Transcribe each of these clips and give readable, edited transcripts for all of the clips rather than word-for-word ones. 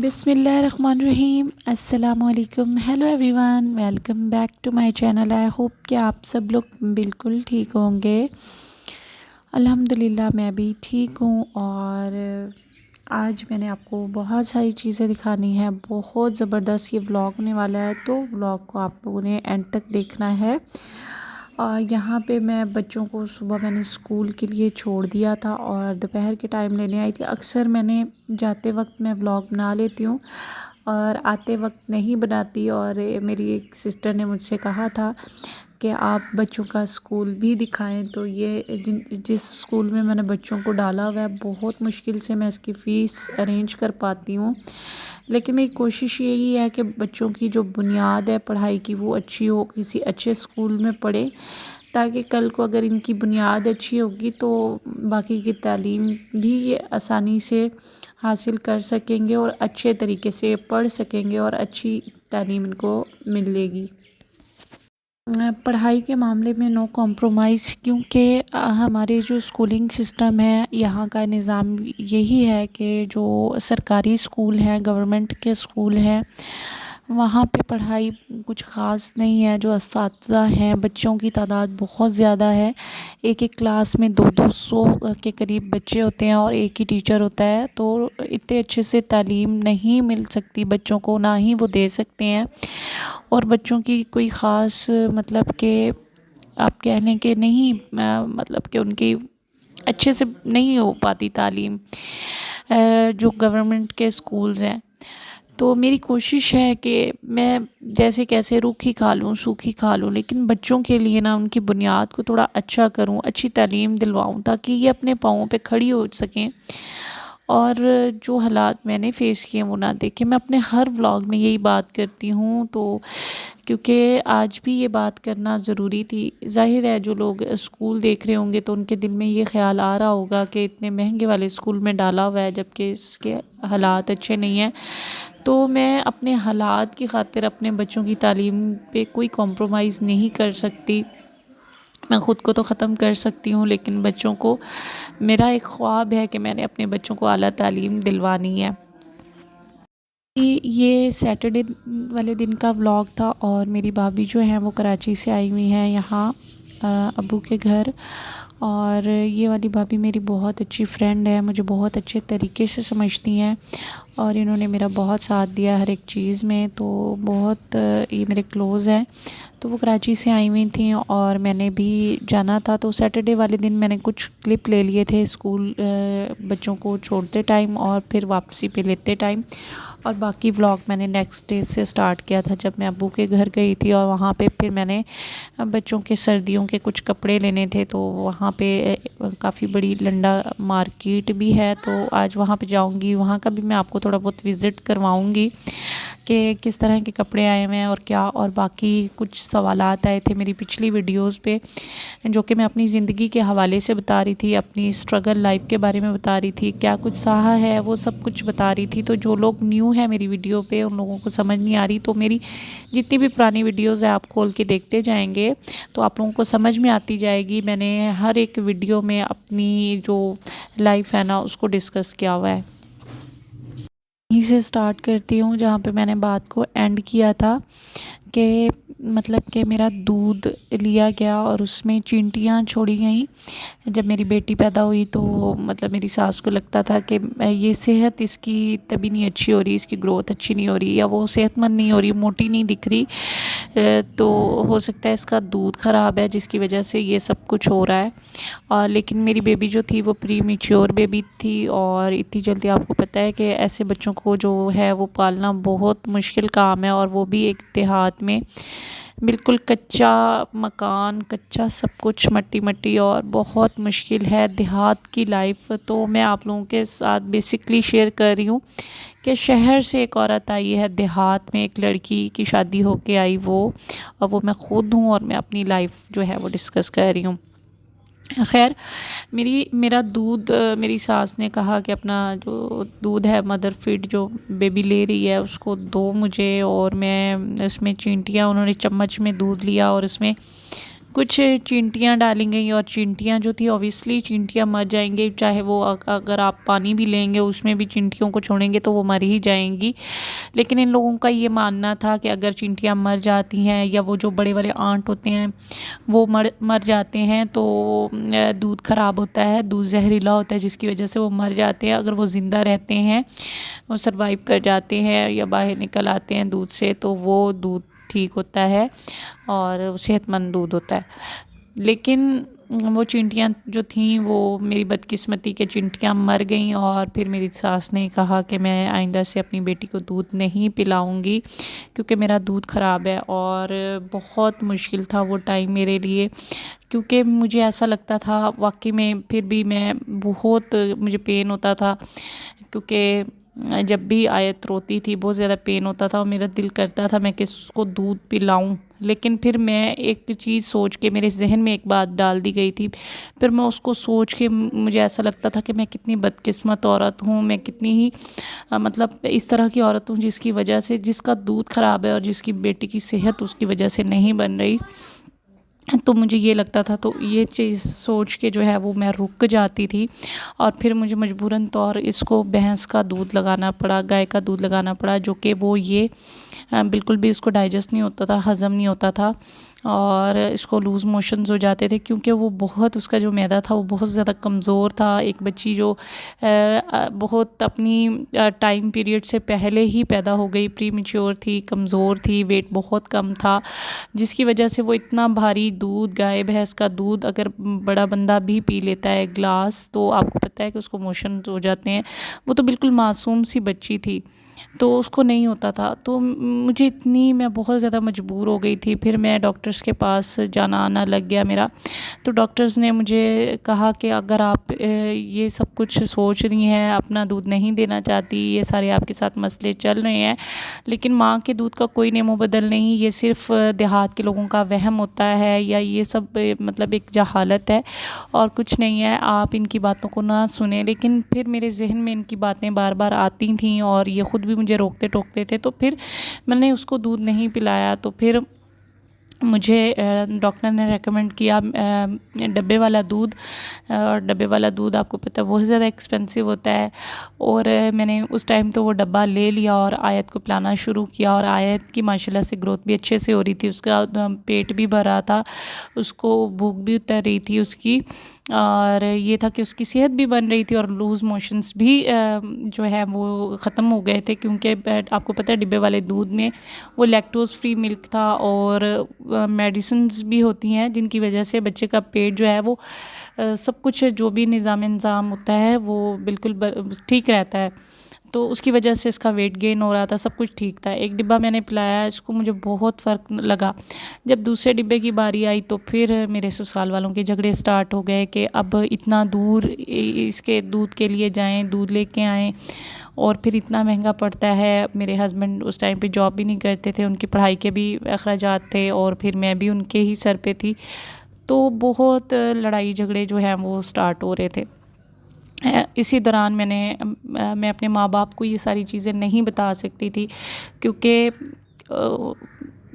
बिस्मिल्लाहिर्रहमानिर्रहीम अस्सलामुअलैकुम। Hello everyone, welcome back to my channel. I hope कि आप सब लोग बिल्कुल ठीक होंगे। अल्हम्दुलिल्लाह मैं भी ठीक हूँ। और आज मैंने आपको बहुत सारी चीज़ें दिखानी है। बहुत ज़बरदस्त ये व्लॉग होने वाला है, तो व्लॉग को आप लोगों ने एंड तक देखना है। यहाँ पे मैं बच्चों को सुबह मैंने स्कूल के लिए छोड़ दिया था और दोपहर के टाइम लेने आई थी। अक्सर मैंने जाते वक्त मैं व्लॉग बना लेती हूँ और आते वक्त नहीं बनाती। और मेरी एक सिस्टर ने मुझसे कहा था कि आप बच्चों का स्कूल भी दिखाएं। तो ये जिस स्कूल में मैंने बच्चों को डाला हुआ है, बहुत मुश्किल से मैं इसकी फ़ीस अरेंज कर पाती हूँ। लेकिन मेरी कोशिश यही है कि बच्चों की जो बुनियाद है पढ़ाई की वो अच्छी हो, किसी अच्छे स्कूल में पढ़े, ताकि कल को अगर इनकी बुनियाद अच्छी होगी तो बाकी की तालीम भी ये आसानी से हासिल कर सकेंगे और अच्छे तरीके से पढ़ सकेंगे और अच्छी तालीम इनको मिलेगी। पढ़ाई के मामले में नो कॉम्प्रोमाइज़, क्योंकि हमारे जो स्कूलिंग सिस्टम है यहाँ का निज़ाम यही है कि जो सरकारी स्कूल हैं, गवर्नमेंट के स्कूल हैं, वहाँ पे पढ़ाई कुछ ख़ास नहीं है। जो असातिज़ा हैं, बच्चों की तादाद बहुत ज़्यादा है। एक एक क्लास में 200 के करीब बच्चे होते हैं और एक ही टीचर होता है, तो इतने अच्छे से तालीम नहीं मिल सकती बच्चों को, ना ही वो दे सकते हैं। और बच्चों की कोई ख़ास मतलब कि आप कह लें कि नहीं, मतलब कि उनकी अच्छे से नहीं हो पाती तालीम जो गवर्नमेंट के स्कूल्स हैं। तो मेरी कोशिश है कि मैं जैसे कैसे रूखी खा लूँ सूखी खा लूँ, लेकिन बच्चों के लिए ना उनकी बुनियाद को थोड़ा अच्छा करूँ, अच्छी तालीम दिलवाऊँ, ताकि ये अपने पाँवों पे खड़ी हो सकें और जो हालात मैंने फ़ेस किए वो ना देखें। मैं अपने हर व्लॉग में यही बात करती हूँ, तो क्योंकि आज भी ये बात करना ज़रूरी थी। ज़ाहिर है जो लोग स्कूल देख रहे होंगे तो उनके दिल में ये ख़्याल आ रहा होगा कि इतने महंगे वाले स्कूल में डाला हुआ है, जबकि इसके हालात अच्छे नहीं हैं। तो मैं अपने हालात की ख़ातिर अपने बच्चों की तालीम पे कोई कॉम्प्रोमाइज़ नहीं कर सकती। मैं ख़ुद को तो ख़त्म कर सकती हूँ, लेकिन बच्चों को, मेरा एक ख्वाब है कि मैंने अपने बच्चों को आला तालीम दिलवानी है। ये सैटरडे वाले दिन का व्लॉग था और मेरी भाभी जो है वो कराची से आई हुई हैं यहाँ अब्बू के घर। और ये वाली भाभी मेरी बहुत अच्छी फ्रेंड है, मुझे बहुत अच्छे तरीके से समझती हैं और इन्होंने मेरा बहुत साथ दिया हर एक चीज़ में, तो बहुत ये मेरे क्लोज़ हैं। तो वो कराची से आई हुई थी और मैंने भी जाना था, तो सैटरडे वाले दिन मैंने कुछ क्लिप ले लिए थे स्कूल बच्चों को छोड़ते टाइम और फिर वापसी पे लेते टाइम। और बाकी व्लॉग मैंने नेक्स्ट डे से स्टार्ट किया था जब मैं अब्बू के घर गई थी, और वहाँ पे फिर मैंने बच्चों के सर्दियों के कुछ कपड़े लेने थे। तो वहाँ पे काफ़ी बड़ी लंडा मार्केट भी है, तो आज वहाँ पे जाऊँगी, वहाँ का भी मैं आपको थोड़ा बहुत विज़िट करवाऊँगी कि किस तरह के कपड़े आए हुए हैं और क्या। और बाकी कुछ सवालात आए थे मेरी पिछली वीडियोज़ पे, जो कि मैं अपनी ज़िंदगी के हवाले से बता रही थी, अपनी स्ट्रगल लाइफ के बारे में बता रही थी, क्या कुछ सहा है वो सब कुछ बता रही थी। तो जो लोग न्यू है मेरी वीडियो पे, उन लोगों को समझ नहीं आ रही, तो मेरी जितनी भी पुरानी वीडियोज़ है आप खोल के देखते जाएंगे तो आप लोगों को समझ में आती जाएगी। मैंने हर एक वीडियो में अपनी जो लाइफ है ना उसको डिस्कस किया हुआ है। यहीं से स्टार्ट करती हूँ जहाँ पे मैंने बात को एंड किया था कि मतलब कि मेरा दूध लिया गया और उसमें चींटियाँ छोड़ी गईं। जब मेरी बेटी पैदा हुई तो मतलब मेरी सास को लगता था कि ये सेहत इसकी तभी नहीं अच्छी हो रही, इसकी ग्रोथ अच्छी नहीं हो रही, या वो सेहतमंद नहीं हो रही, मोटी नहीं दिख रही, तो हो सकता है इसका दूध ख़राब है जिसकी वजह से ये सब कुछ हो रहा है। और लेकिन मेरी बेबी जो थी वो प्री मैच्योर बेबी थी, और इतनी जल्दी आपको पता है कि ऐसे बच्चों को जो है वो पालना बहुत मुश्किल काम है, और वो भी एक देहात में बिल्कुल कच्चा मकान, कच्चा सब कुछ, मट्टी मट्टी, और बहुत मुश्किल है देहात की लाइफ। तो मैं आप लोगों के साथ बेसिकली शेयर कर रही हूँ कि शहर से एक औरत आई है, देहात में एक लड़की की शादी होके आई वो, और वो मैं ख़ुद हूँ, और मैं अपनी लाइफ जो है वो डिस्कस कर रही हूँ। खैर, मेरा दूध, मेरी सास ने कहा कि अपना जो दूध है मदर फीड जो बेबी ले रही है उसको दो मुझे, और मैं उसमें चींटियाँ, उन्होंने चम्मच में दूध लिया और उसमें कुछ चींटियाँ डाली गई और चींटियाँ जो थी ऑब्वियसली चींटियाँ मर जाएंगे, चाहे वो अगर आप पानी भी लेंगे उसमें भी चींटियों को छोड़ेंगे तो वो मर ही जाएंगी। लेकिन इन लोगों का ये मानना था कि अगर चींटियाँ मर जाती हैं या वो जो बड़े वाले आंट होते हैं वो मर जाते हैं तो दूध ख़राब होता है, दूध जहरीला होता है जिसकी वजह से वो मर जाते हैं। अगर वो ज़िंदा रहते हैं, वो सरवाइव कर जाते हैं या बाहर निकल आते हैं दूध से, तो वो दूध ठीक होता है और सेहतमंद दूध होता है। लेकिन वो चींटियाँ जो थीं वो मेरी बदकिस्मती के चींटियाँ मर गईं और फिर मेरी सास ने कहा कि मैं आइंदा से अपनी बेटी को दूध नहीं पिलाऊंगी क्योंकि मेरा दूध ख़राब है। और बहुत मुश्किल था वो टाइम मेरे लिए, क्योंकि मुझे ऐसा लगता था वाकई में, फिर भी मैं बहुत मुझे पेन होता था क्योंकि जब भी आयत रोती थी बहुत ज़्यादा पेन होता था और मेरा दिल करता था मैं किसको दूध पिलाऊं। लेकिन फिर मैं एक चीज़ सोच के, मेरे जहन में एक बात डाल दी गई थी, फिर मैं उसको सोच के मुझे ऐसा लगता था कि मैं कितनी बदकिस्मत औरत हूँ, मैं कितनी ही मतलब इस तरह की औरत हूँ जिसकी वजह से, जिसका दूध ख़राब है और जिसकी बेटी की सेहत उसकी वजह से नहीं बन रही। तो मुझे ये लगता था, तो ये चीज़ सोच के जो है वो मैं रुक जाती थी और फिर मुझे मजबूरन तौर इसको भैंस का दूध लगाना पड़ा, गाय का दूध लगाना पड़ा, जो कि वो ये बिल्कुल भी उसको डाइजेस्ट नहीं होता था, हज़म नहीं होता था और इसको लूज़ मोशंस हो जाते थे क्योंकि वो बहुत, उसका जो मैदा था वो बहुत ज़्यादा कमज़ोर था। एक बच्ची जो बहुत अपनी टाइम पीरियड से पहले ही पैदा हो गई, प्री मैच्योर थी, कमज़ोर थी, वेट बहुत कम था, जिसकी वजह से वो इतना भारी दूध, गाय भैंस का दूध अगर बड़ा बंदा भी पी लेता है ग्लास तो आपको पता है कि उसको मोशन हो जाते हैं। वो तो बिल्कुल मासूम सी बच्ची थी तो उसको नहीं होता था। तो मुझे इतनी, मैं बहुत ज़्यादा मजबूर हो गई थी। फिर मैं डॉक्टर्स के पास जाना आना लग गया मेरा। तो डॉक्टर्स ने मुझे कहा कि अगर आप ये सब कुछ सोच रही हैं, अपना दूध नहीं देना चाहती, ये सारे आपके साथ मसले चल रहे हैं, लेकिन माँ के दूध का कोई नेमो बदल नहीं, ये सिर्फ देहात के लोगों का वहम होता है या ये सब मतलब एक जहालत है और कुछ नहीं है, आप इनकी बातों को ना सुने। लेकिन फिर मेरे जहन में इनकी बातें बार बार आती थीं और ये ख़ुद भी मुझे रोकते टोकते थे। तो फिर मैंने उसको दूध नहीं पिलाया। तो फिर मुझे डॉक्टर ने रेकमेंड किया डब्बे वाला दूध, और डब्बे वाला दूध आपको पता है बहुत ज़्यादा एक्सपेंसिव होता है। और मैंने उस टाइम तो वो डब्बा ले लिया और आयत को पिलाना शुरू किया और आयत की माशाल्लाह से ग्रोथ भी अच्छे से हो रही थी, उसका पेट भी भरा था, उसको भूख भी उतर रही थी उसकी, और ये था कि उसकी सेहत भी बन रही थी और लूज़ मोशंस भी जो है वो ख़त्म हो गए थे क्योंकि आपको पता है डिब्बे वाले दूध में वो लैक्टोज़ फ्री मिल्क था और मेडिसिन्स भी होती हैं जिनकी वजह से बच्चे का पेट जो है वो सब कुछ जो भी निज़ाम होता है वो बिल्कुल ठीक रहता है। तो उसकी वजह से इसका वेट गेन हो रहा था, सब कुछ ठीक था। एक डिब्बा मैंने पिलाया, इसको मुझे बहुत फ़र्क लगा। जब दूसरे डिब्बे की बारी आई तो फिर मेरे ससुराल वालों के झगड़े स्टार्ट हो गए कि अब इतना दूर इसके दूध के लिए जाएं, दूध लेके आएँ और फिर इतना महंगा पड़ता है। मेरे हस्बैंड उस टाइम पे जॉब भी नहीं करते थे, उनकी पढ़ाई के भी अखराजात थे और फिर मैं भी उनके ही सर पे थी। तो बहुत लड़ाई झगड़े जो हैं वो स्टार्ट हो रहे थे। इसी दौरान मैं अपने माँ बाप को ये सारी चीज़ें नहीं बता सकती थी क्योंकि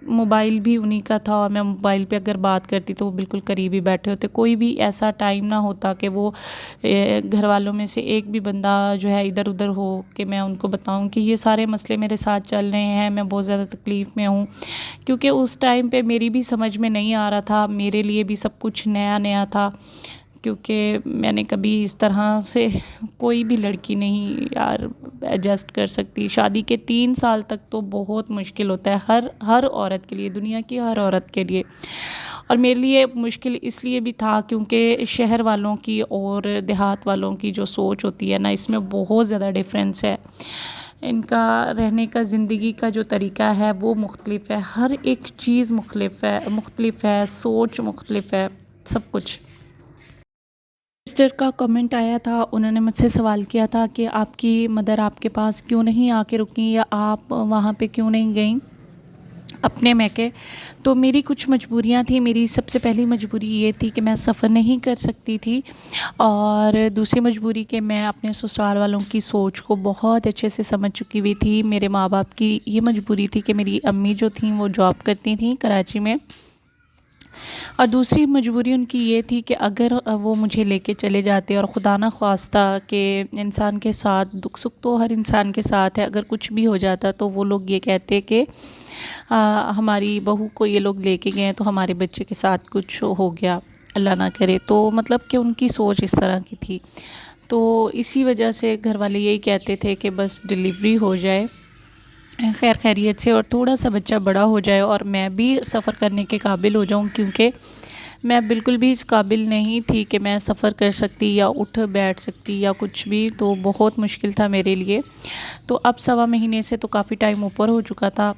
मोबाइल भी उन्हीं का था और मैं मोबाइल पे अगर बात करती तो वो बिल्कुल करीब ही बैठे होते। कोई भी ऐसा टाइम ना होता कि वो घर वालों में से एक भी बंदा जो है इधर उधर हो कि मैं उनको बताऊं कि ये सारे मसले मेरे साथ चल रहे हैं, मैं बहुत ज़्यादा तकलीफ़ में हूँ। क्योंकि उस टाइम पे मेरी भी समझ में नहीं आ रहा था, मेरे लिए भी सब कुछ नया नया था क्योंकि मैंने कभी इस तरह से कोई भी लड़की नहीं यार एडजस्ट कर सकती। शादी के 3 साल तक तो बहुत मुश्किल होता है हर औरत के लिए, दुनिया की हर औरत के लिए। और मेरे लिए मुश्किल इसलिए भी था क्योंकि शहर वालों की और देहात वालों की जो सोच होती है ना, इसमें बहुत ज़्यादा डिफरेंस है। इनका रहने का, ज़िंदगी का जो तरीका है वो मुख्तलिफ है, हर एक चीज़ मुख्तलिफ है, सोच मुख्तलिफ है, सब कुछ। सिस्टर का कमेंट आया था, उन्होंने मुझसे सवाल किया था कि आपकी मदर आपके पास क्यों नहीं आके रुकी या आप वहाँ पे क्यों नहीं गईं अपने मैके। तो मेरी कुछ मजबूरियाँ थी। मेरी सबसे पहली मजबूरी ये थी कि मैं सफ़र नहीं कर सकती थी और दूसरी मजबूरी कि मैं अपने ससुराल वालों की सोच को बहुत अच्छे से समझ चुकी हुई थी। मेरे माँ बाप की ये मजबूरी थी कि मेरी अम्मी जो थी वो जॉब करती थी कराची में और दूसरी मजबूरी उनकी ये थी कि अगर वो मुझे लेके चले जाते और खुदा ना ख्वास्ता कि इंसान के साथ दुख सुख तो हर इंसान के साथ है, अगर कुछ भी हो जाता तो वो लोग ये कहते कि हमारी बहू को ये लोग लेके गए हैं तो हमारे बच्चे के साथ कुछ हो गया, अल्लाह ना करे। तो मतलब कि उनकी सोच इस तरह की थी। तो इसी वजह से घर वाले यही कहते थे कि बस डिलीवरी हो जाए खैर खैरियत से और थोड़ा सा बच्चा बड़ा हो जाए और मैं भी सफ़र करने के काबिल हो जाऊं, क्योंकि मैं बिल्कुल भी इस काबिल नहीं थी कि मैं सफ़र कर सकती या उठ बैठ सकती या कुछ भी, तो बहुत मुश्किल था मेरे लिए। तो अब 1.25 महीने से तो काफ़ी टाइम ऊपर हो चुका था।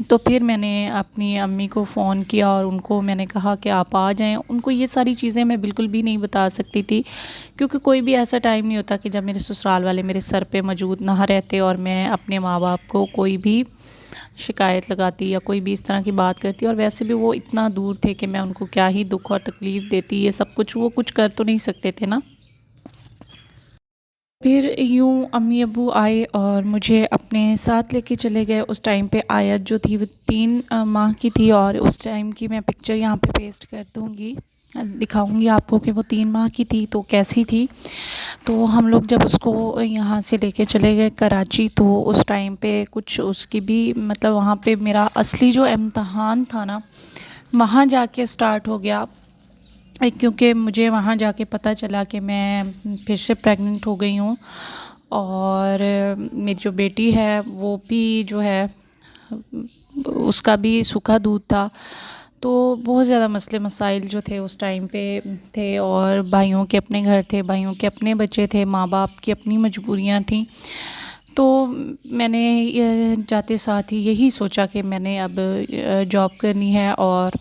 तो फिर मैंने अपनी अम्मी को फ़ोन किया और उनको मैंने कहा कि आप आ जाएं। उनको ये सारी चीज़ें मैं बिल्कुल भी नहीं बता सकती थी, क्योंकि कोई भी ऐसा टाइम नहीं होता कि जब मेरे ससुराल वाले मेरे सर पे मौजूद ना रहते और मैं अपने माँ बाप को कोई भी शिकायत लगाती या कोई भी इस तरह की बात करती। और वैसे भी वो इतना दूर थे कि मैं उनको क्या ही दुख और तकलीफ़ देती, ये सब कुछ वो कुछ कर तो नहीं सकते थे ना। फिर यूँ अम्मी अब्बू आए और मुझे अपने साथ लेके चले गए। उस टाइम पे आयत जो थी वो 3 माह की थी और उस टाइम की मैं पिक्चर यहाँ पे पेस्ट कर दूँगी, दिखाऊँगी आपको कि वो 3 माह की थी तो कैसी थी। तो हम लोग जब उसको यहाँ से लेके चले गए कराची, तो उस टाइम पे कुछ उसकी भी मतलब वहाँ पे मेरा असली जो इम्तहान था ना, वहाँ जाके स्टार्ट हो गया। क्योंकि मुझे वहाँ जाके पता चला कि मैं फिर से प्रेग्नेंट हो गई हूँ और मेरी जो बेटी है वो भी जो है उसका भी सूखा दूध था। तो बहुत ज़्यादा मसले मसाइल जो थे उस टाइम पे थे और भाइयों के अपने घर थे, भाइयों के अपने बच्चे थे, माँ बाप की अपनी मजबूरियाँ थीं। तो मैंने जाते साथ ही यही सोचा कि मैंने अब जॉब करनी है और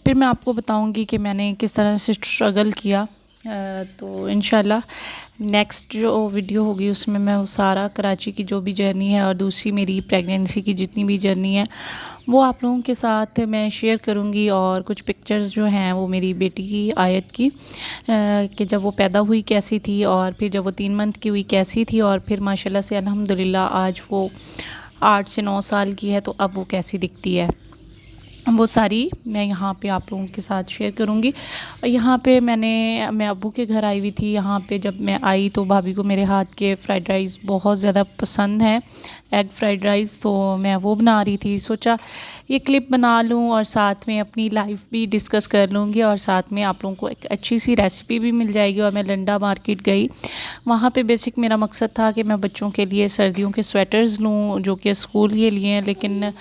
फिर मैं आपको बताऊंगी कि मैंने किस तरह से स्ट्रगल किया। तो इंशाल्लाह नेक्स्ट जो वीडियो होगी उसमें मैं वो सारा कराची की जो भी जर्नी है और दूसरी मेरी प्रेगनेंसी की जितनी भी जर्नी है वो आप लोगों के साथ मैं शेयर करूंगी। और कुछ पिक्चर्स जो हैं वो मेरी बेटी की आयत की कि जब वो पैदा हुई कैसी थी और फिर जब वो 3 मंथ की हुई कैसी थी और फिर माशाल्लाह से अल्हम्दुलिल्लाह आज वो 8 से 9 साल की है, तो अब वो कैसी दिखती है वो सारी मैं यहाँ पे आप लोगों के साथ शेयर करूँगी। यहाँ पे मैं अब्बू के घर आई हुई थी। यहाँ पे जब मैं आई तो भाभी को मेरे हाथ के फ़्राइड राइस बहुत ज़्यादा पसंद है, एग फ्राइड राइस, तो मैं वो बना रही थी। सोचा ये क्लिप बना लूँ और साथ में अपनी लाइफ भी डिस्कस कर लूँगी और साथ में आप लोगों को एक अच्छी सी रेसिपी भी मिल जाएगी। और मैं लंडा मार्केट गई, वहाँ पे बेसिक मेरा मकसद था कि मैं बच्चों के लिए सर्दियों के स्वेटर्स लूँ जो कि स्कूल के लिए हैं, लेकिन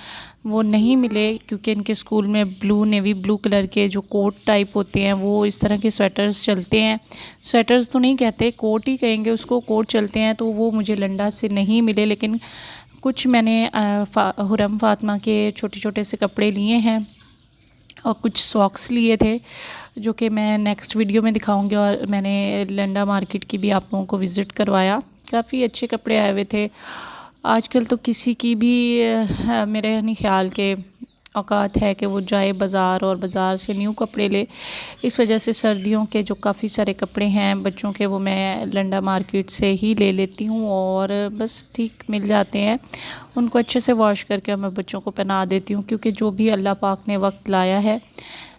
वो नहीं मिले क्योंकि इनके स्कूल में ब्लू नेवी ब्लू कलर के जो कोट टाइप होते हैं वो इस तरह के स्वेटर्स चलते हैं। स्वेटर्स तो नहीं कहते, कोट ही कहेंगे उसको, कोट चलते हैं, तो वो मुझे लंडा से नहीं मिले। लेकिन कुछ मैंने हुरम फातिमा के छोटे छोटे से कपड़े लिए हैं और कुछ सॉक्स लिए थे जो कि मैं नेक्स्ट वीडियो में दिखाऊंगी। और मैंने लंडा मार्केट की भी आप लोगों को विज़िट करवाया, काफ़ी अच्छे कपड़े आए हुए थे। आजकल तो किसी की भी मेरे नहीं ख्याल के औकात है कि वो जाए बाज़ार और बाज़ार से न्यू कपड़े ले। इस वजह से सर्दियों के जो काफ़ी सारे कपड़े हैं बच्चों के वो मैं लंडा मार्केट से ही ले लेती हूँ और बस ठीक मिल जाते हैं। उनको अच्छे से वॉश करके मैं बच्चों को पहना देती हूँ, क्योंकि जो भी अल्लाह पाक ने वक्त लाया है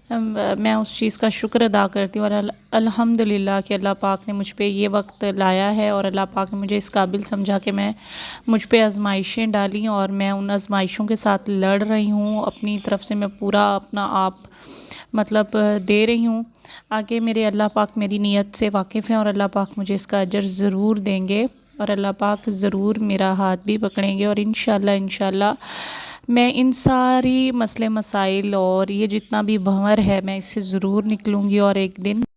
मैं उस चीज़ का शुक्र अदा करती हूँ। और अल्हम्दुलिल्लाह कि अल्लाह पाक ने मुझ पे ये वक्त लाया है और अल्लाह पाक ने मुझे इस काबिल समझा कि मैं मुझ पे आजमाइशें डाली और मैं उन आजमाइशों के साथ लड़ रही हूँ। अपनी तरफ से मैं पूरा अपना आप मतलब दे रही हूँ। आगे मेरे अल्लाह पाक मेरी नीयत से वाकिफ़ हैं और अल्लाह पाक मुझे इसका अजर ज़रूर देंगे और अल्लाह पाक ज़रूर मेरा हाथ भी पकड़ेंगे। और इंशाल्लाह मैं इन सारी मसले मसाइल और ये जितना भी भंवर है मैं इससे ज़रूर निकलूँगी और एक दिन